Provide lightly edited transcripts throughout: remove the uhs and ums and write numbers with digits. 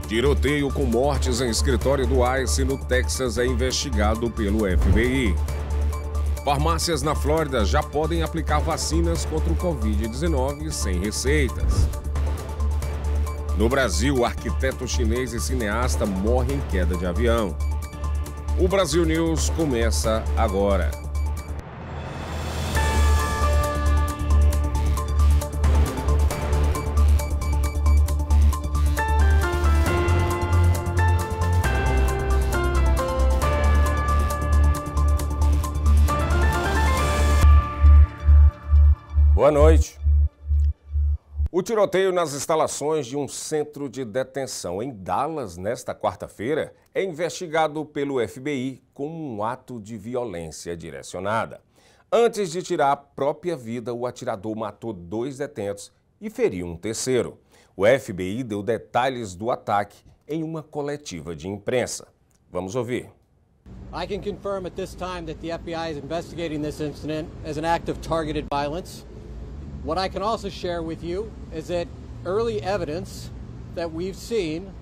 Tiroteio com mortes em escritório do ICE no Texas é investigado pelo FBI. Farmácias na Flórida já podem aplicar vacinas contra o Covid-19 sem receitas. No Brasil, arquiteto chinês e cineasta morre em queda de avião. O Brasil News começa agora. Boa noite. O tiroteio nas instalações de um centro de detenção em Dallas, nesta quarta-feira, é investigado pelo FBI como um ato de violência direcionada. Antes de tirar a própria vida, o atirador matou 2 detentos e feriu um terceiro. O FBI deu detalhes do ataque em uma coletiva de imprensa. Vamos ouvir. I can confirm at this time that the FBI is investigating this incident as an act of targeted violence. What I can also share with you is that early evidence that we've seen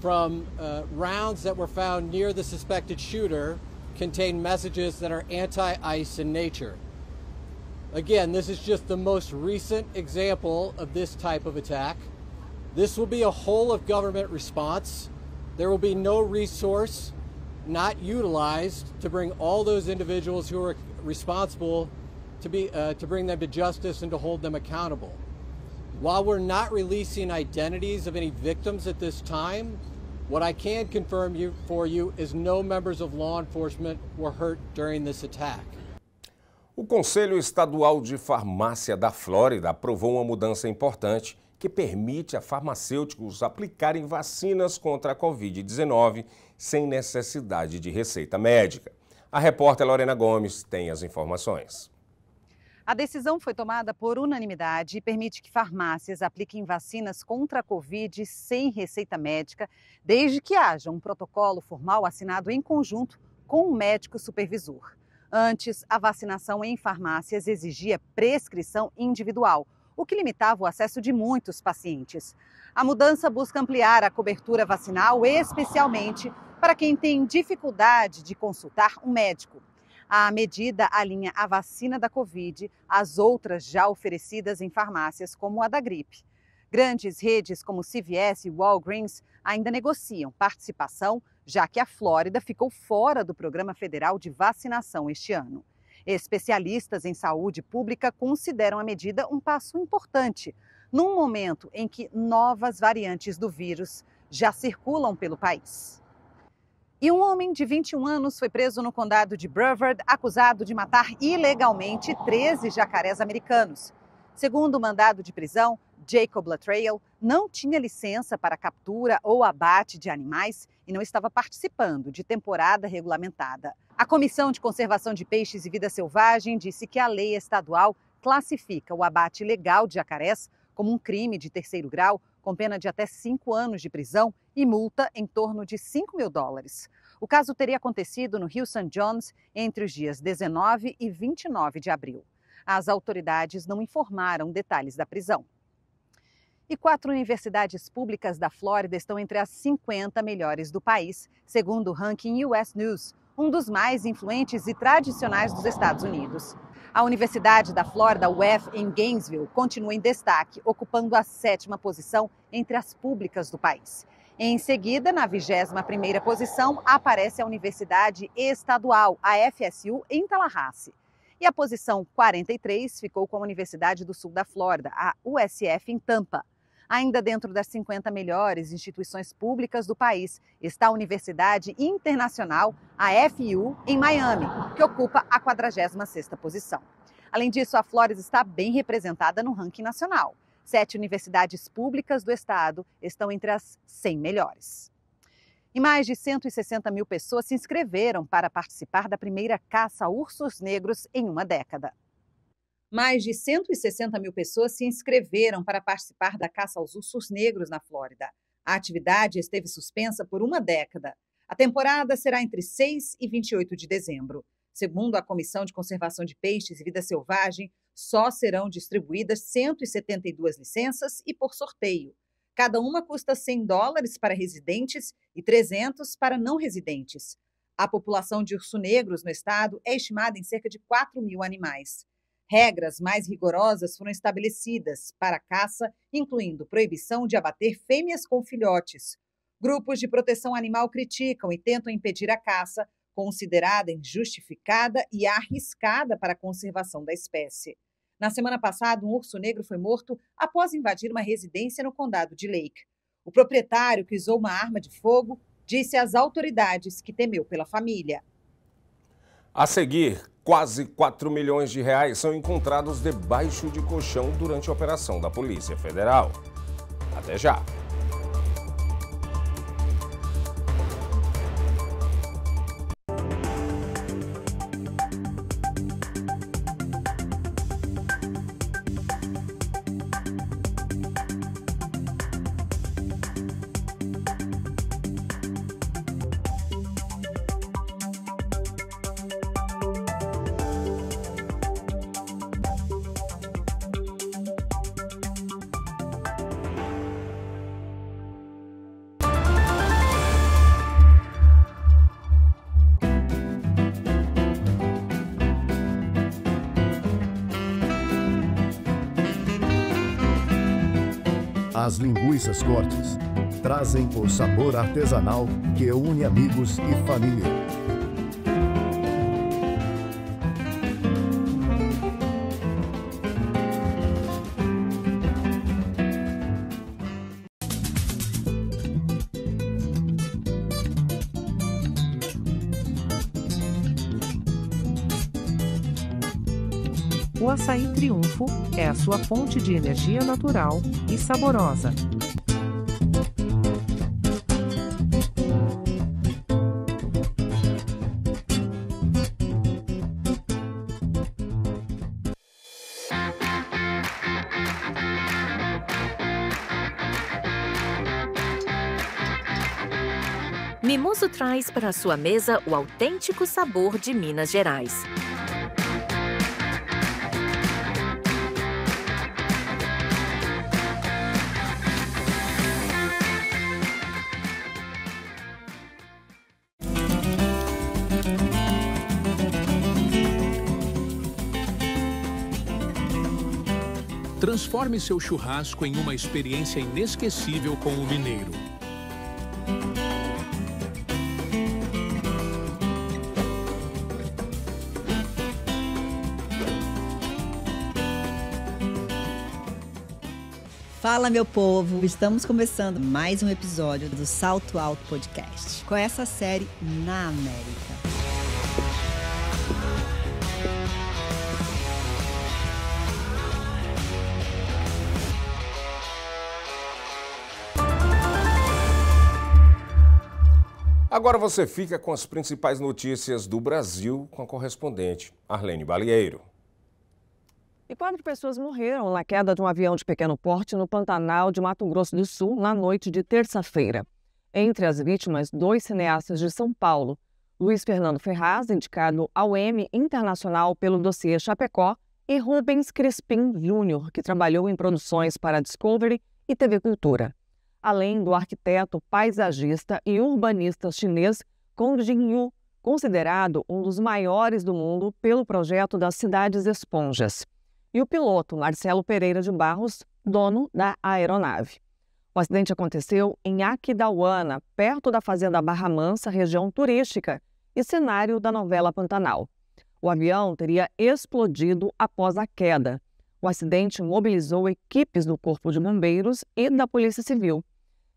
from rounds that were found near the suspected shooter contain messages that are anti-ICE in nature. Again, this is just the most recent example of this type of attack. This will be a whole of government response. There will be no resource not utilized to bring all those individuals who are responsible to bring them to justice and to hold them accountable. While we're not releasing identities of any victims at this time, what I can confirm for you is no members of law enforcement were hurt during this attack. O Conselho Estadual de Farmácia da Flórida aprovou uma mudança importante que permite a farmacêuticos aplicarem vacinas contra a Covid-19 sem necessidade de receita médica. A repórter Lorena Gomes tem as informações. A decisão foi tomada por unanimidade e permite que farmácias apliquem vacinas contra a Covid sem receita médica, desde que haja um protocolo formal assinado em conjunto com um médico supervisor. Antes, a vacinação em farmácias exigia prescrição individual, o que limitava o acesso de muitos pacientes. A mudança busca ampliar a cobertura vacinal, especialmente para quem tem dificuldade de consultar um médico. A medida alinha a vacina da Covid às outras já oferecidas em farmácias, como a da gripe. Grandes redes como CVS e Walgreens ainda negociam participação, já que a Flórida ficou fora do Programa Federal de Vacinação este ano. Especialistas em saúde pública consideram a medida um passo importante, num momento em que novas variantes do vírus já circulam pelo país. E um homem de 21 anos foi preso no condado de Brevard, acusado de matar ilegalmente 13 jacarés americanos. Segundo o mandado de prisão, Jacob Latrail não tinha licença para captura ou abate de animais e não estava participando de temporada regulamentada. A Comissão de Conservação de Peixes e Vida Selvagem disse que a lei estadual classifica o abate ilegal de jacarés como um crime de terceiro grau, com pena de até 5 anos de prisão e multa em torno de $5 mil. O caso teria acontecido no Rio St. Johns entre os dias 19 e 29 de abril. As autoridades não informaram detalhes da prisão. E 4 universidades públicas da Flórida estão entre as 50 melhores do país, segundo o ranking US News, um dos mais influentes e tradicionais dos Estados Unidos. A Universidade da Flórida, UF, em Gainesville, continua em destaque, ocupando a 7ª posição entre as públicas do país. Em seguida, na 21ª posição, aparece a Universidade Estadual, a FSU, em Tallahassee. E a posição 43 ficou com a Universidade do Sul da Flórida, a USF, em Tampa. Ainda dentro das 50 melhores instituições públicas do país está a Universidade Internacional, a FU, em Miami, que ocupa a 46ª posição. Além disso, a Flórida está bem representada no ranking nacional. 7 universidades públicas do estado estão entre as 100 melhores. E mais de 160 mil pessoas se inscreveram para participar da primeira caça a ursos negros em uma década. Mais de 160 mil pessoas se inscreveram para participar da caça aos ursos negros na Flórida. A atividade esteve suspensa por uma década. A temporada será entre 6 e 28 de dezembro. Segundo a Comissão de Conservação de Peixes e Vida Selvagem, só serão distribuídas 172 licenças e por sorteio. Cada uma custa $100 para residentes e $300 para não residentes. A população de urso-negros no estado é estimada em cerca de 4.000 animais. Regras mais rigorosas foram estabelecidas para a caça, incluindo proibição de abater fêmeas com filhotes. Grupos de proteção animal criticam e tentam impedir a caça, considerada injustificada e arriscada para a conservação da espécie. Na semana passada, um urso negro foi morto após invadir uma residência no condado de Lake. O proprietário, que usou uma arma de fogo, disse às autoridades que temeu pela família. A seguir, quase 4 milhões de reais são encontrados debaixo de colchão durante a operação da Polícia Federal. Até já! As linguiças cortes trazem o sabor artesanal que une amigos e família. O açaí Triunfo é a sua fonte de energia natural e saborosa. Mimoso traz para a sua mesa o autêntico sabor de Minas Gerais. Transforme seu churrasco em uma experiência inesquecível com o mineiro. Fala, meu povo! Estamos começando mais um episódio do Salto Alto Podcast, com essa série na América. Agora você fica com as principais notícias do Brasil com a correspondente Arlene Balieiro. E 4 pessoas morreram na queda de um avião de pequeno porte no Pantanal de Mato Grosso do Sul na noite de terça-feira. Entre as vítimas, 2 cineastas de São Paulo, Luiz Fernando Ferraz, indicado ao Emmy Internacional pelo dossiê Chapecó, e Rubens Crispim Jr., que trabalhou em produções para Discovery e TV Cultura. Além do arquiteto, paisagista e urbanista chinês Kong Jinyu, considerado um dos maiores do mundo pelo projeto das Cidades Esponjas. E o piloto Marcelo Pereira de Barros, dono da aeronave. O acidente aconteceu em Aquidauana, perto da fazenda Barra Mansa, região turística e cenário da novela Pantanal. O avião teria explodido após a queda. O acidente mobilizou equipes do Corpo de Bombeiros e da Polícia Civil.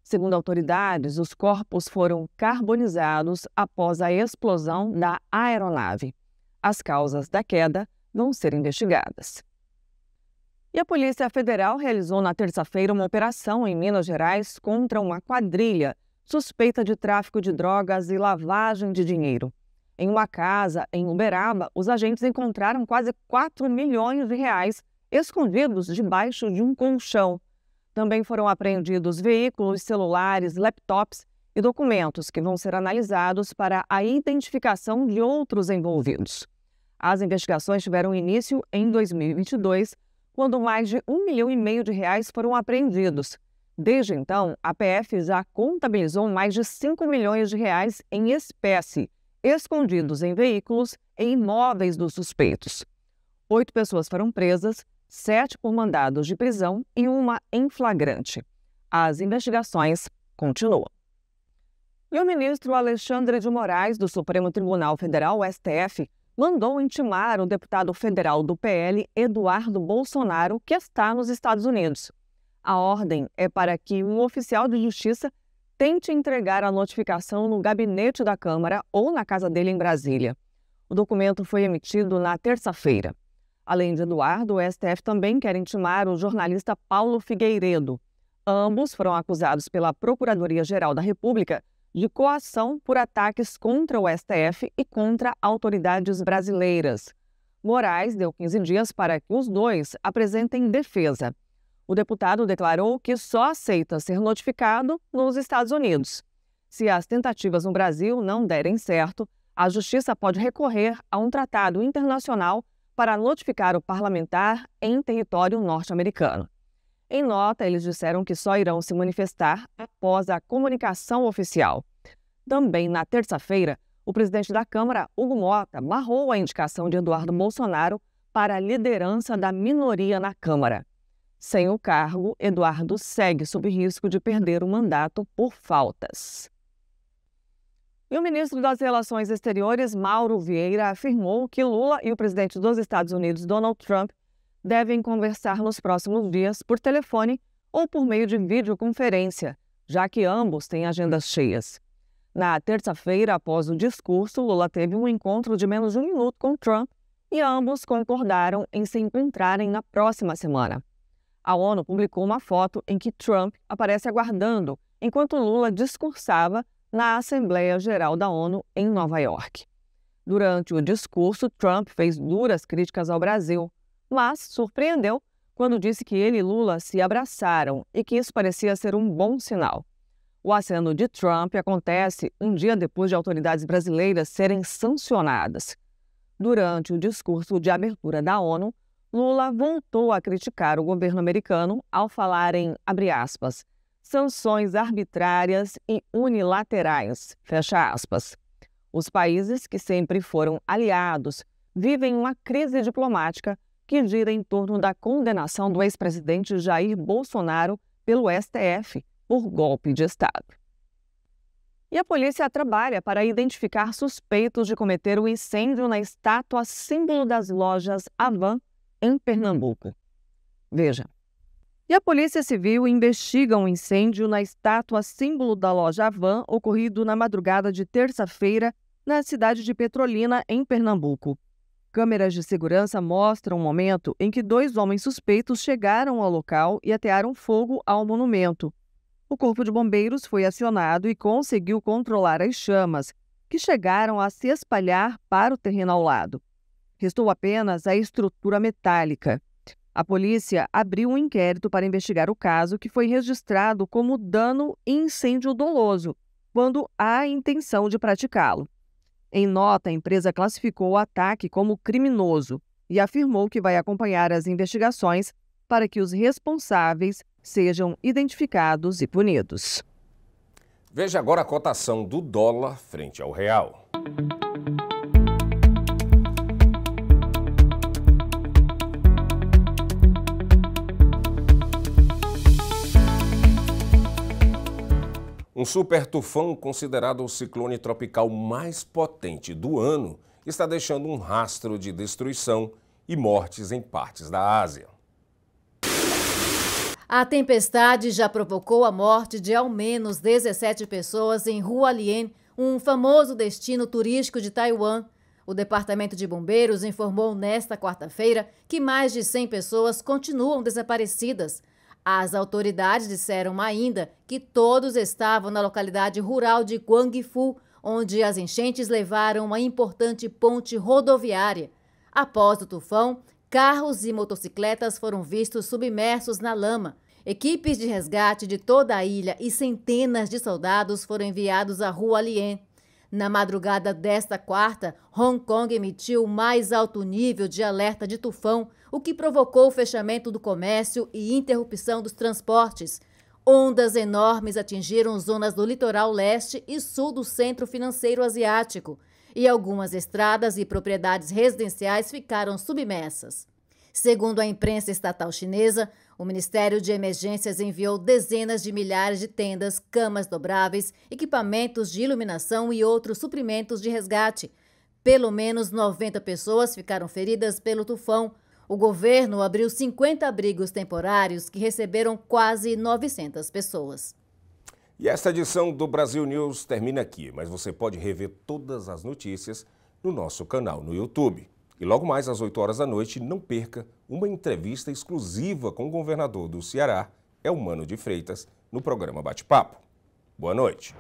Segundo autoridades, os corpos foram carbonizados após a explosão da aeronave. As causas da queda vão ser investigadas. E a Polícia Federal realizou na terça-feira uma operação em Minas Gerais contra uma quadrilha suspeita de tráfico de drogas e lavagem de dinheiro. Em uma casa em Uberaba, os agentes encontraram quase 4 milhões de reais escondidos debaixo de um colchão. Também foram apreendidos veículos, celulares, laptops e documentos que vão ser analisados para a identificação de outros envolvidos. As investigações tiveram início em 2022, quando mais de R$1,5 milhão foram apreendidos. Desde então, a PF já contabilizou mais de 5 milhões de reais em espécie, escondidos em veículos e imóveis dos suspeitos. 8 pessoas foram presas, 7 por mandados de prisão e 1 em flagrante. As investigações continuam. E o ministro Alexandre de Moraes, do Supremo Tribunal Federal, STF, mandou intimar o deputado federal do PL, Eduardo Bolsonaro, que está nos Estados Unidos. A ordem é para que um oficial de justiça tente entregar a notificação no gabinete da Câmara ou na casa dele em Brasília. O documento foi emitido na terça-feira. Além de Eduardo, o STF também quer intimar o jornalista Paulo Figueiredo. Ambos foram acusados pela Procuradoria-Geral da República de coação por ataques contra o STF e contra autoridades brasileiras. Moraes deu 15 dias para que os dois apresentem defesa. O deputado declarou que só aceita ser notificado nos Estados Unidos. Se as tentativas no Brasil não derem certo, a Justiça pode recorrer a um tratado internacional para notificar o parlamentar em território norte-americano. Em nota, eles disseram que só irão se manifestar após a comunicação oficial. Também na terça-feira, o presidente da Câmara, Hugo Mota, barrou a indicação de Eduardo Bolsonaro para a liderança da minoria na Câmara. Sem o cargo, Eduardo segue sob risco de perder o mandato por faltas. E o ministro das Relações Exteriores, Mauro Vieira, afirmou que Lula e o presidente dos Estados Unidos, Donald Trump, devem conversar nos próximos dias por telefone ou por meio de videoconferência, já que ambos têm agendas cheias. Na terça-feira, após o discurso, Lula teve um encontro de menos de 1 minuto com Trump e ambos concordaram em se encontrarem na próxima semana. A ONU publicou uma foto em que Trump aparece aguardando enquanto Lula discursava na Assembleia Geral da ONU em Nova York. Durante o discurso, Trump fez duras críticas ao Brasil, mas surpreendeu quando disse que ele e Lula se abraçaram e que isso parecia ser um bom sinal. O aceno de Trump acontece um dia depois de autoridades brasileiras serem sancionadas. Durante o discurso de abertura da ONU, Lula voltou a criticar o governo americano ao falar em, abre aspas, sanções arbitrárias e unilaterais, fecha aspas. Os países que sempre foram aliados vivem uma crise diplomática que gira em torno da condenação do ex-presidente Jair Bolsonaro pelo STF por golpe de Estado. E a polícia trabalha para identificar suspeitos de cometer o incêndio na estátua símbolo das lojas Havan, em Pernambuco. Veja. E a Polícia Civil investiga um incêndio na estátua símbolo da loja Havan, ocorrido na madrugada de terça-feira, na cidade de Petrolina, em Pernambuco. Câmeras de segurança mostram o momento em que 2 homens suspeitos chegaram ao local e atearam fogo ao monumento. O Corpo de Bombeiros foi acionado e conseguiu controlar as chamas, que chegaram a se espalhar para o terreno ao lado. Restou apenas a estrutura metálica. A polícia abriu um inquérito para investigar o caso, que foi registrado como dano e incêndio doloso, quando há intenção de praticá-lo. Em nota, a empresa classificou o ataque como criminoso e afirmou que vai acompanhar as investigações para que os responsáveis sejam identificados e punidos. Veja agora a cotação do dólar frente ao real. Um super tufão, considerado o ciclone tropical mais potente do ano, está deixando um rastro de destruição e mortes em partes da Ásia. A tempestade já provocou a morte de ao menos 17 pessoas em Hualien, um famoso destino turístico de Taiwan. O Departamento de Bombeiros informou nesta quarta-feira que mais de 100 pessoas continuam desaparecidas. As autoridades disseram ainda que todos estavam na localidade rural de Guangfu, onde as enchentes levaram uma importante ponte rodoviária. Após o tufão, carros e motocicletas foram vistos submersos na lama. Equipes de resgate de toda a ilha e centenas de soldados foram enviados a Hualien. Na madrugada desta quarta, Hong Kong emitiu o mais alto nível de alerta de tufão, o que provocou o fechamento do comércio e interrupção dos transportes. Ondas enormes atingiram zonas do litoral leste e sul do centro financeiro asiático, e algumas estradas e propriedades residenciais ficaram submersas. Segundo a imprensa estatal chinesa, o Ministério de Emergências enviou dezenas de milhares de tendas, camas dobráveis, equipamentos de iluminação e outros suprimentos de resgate. Pelo menos 90 pessoas ficaram feridas pelo tufão. O governo abriu 50 abrigos temporários que receberam quase 900 pessoas. E esta edição do Brasil News termina aqui, mas você pode rever todas as notícias no nosso canal no YouTube. E logo mais às 8 horas da noite, não perca uma entrevista exclusiva com o governador do Ceará, Eumano de Freitas, no programa Bate-Papo. Boa noite.